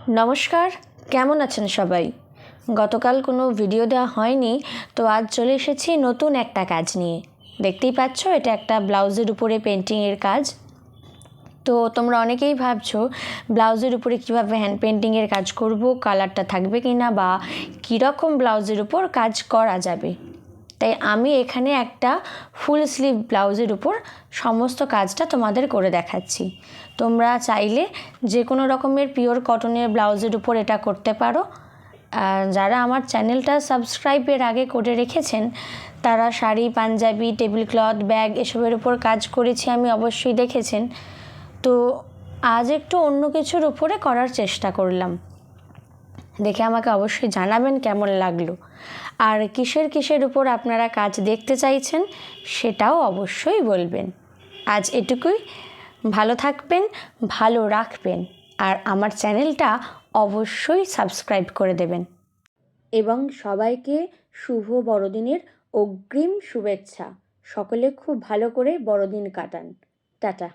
নমস্কার, কেমন আছেন সবাই? গতকাল কোনো ভিডিও দেওয়া হয়নি, তো আজ চলে এসেছি নতুন একটা কাজ নিয়ে। দেখতেই পাচ্ছ, এটা একটা ব্লাউজের উপরে পেন্টিংয়ের কাজ। তো তোমরা অনেকেই ভাবছো ব্লাউজের উপরে কীভাবে হ্যান্ড পেন্টিংয়ের কাজ করব, কালারটা থাকবে কি না, বা কীরকম ব্লাউজের উপর কাজ করা যাবে। তাই আমি এখানে একটা ফুল স্লিভ ব্লাউজের উপর সমস্ত কাজটা তোমাদের করে দেখাচ্ছি। তোমরা চাইলে যে কোনো রকমের পিওর কটনের ব্লাউজের উপর এটা করতে পারো। যারা আমার চ্যানেলটা সাবস্ক্রাইবের আগে করে রেখেছেন, তারা sari, Punjabi, table cloth, bag এসবের উপর কাজ করেছি আমি অবশ্যই দেখেছেন। তো আজ একটু অন্য কিছুর উপরে করার চেষ্টা করলাম, দেখে আমাকে অবশ্যই জানাবেন কেমন লাগলো। আর কিসের উপর আপনারা কাজ দেখতে চাইছেন সেটাও অবশ্যই বলবেন। আজ এটুকুই। ভালো থাকবেন, ভালো রাখবেন, আর আমার চ্যানেলটা অবশ্যই সাবস্ক্রাইব করে দেবেন। এবং সবাইকে শুভ বড়দিনের অগ্রিম শুভেচ্ছা। সকলে খুব ভালো করে বড়দিন কাটান। টাটা।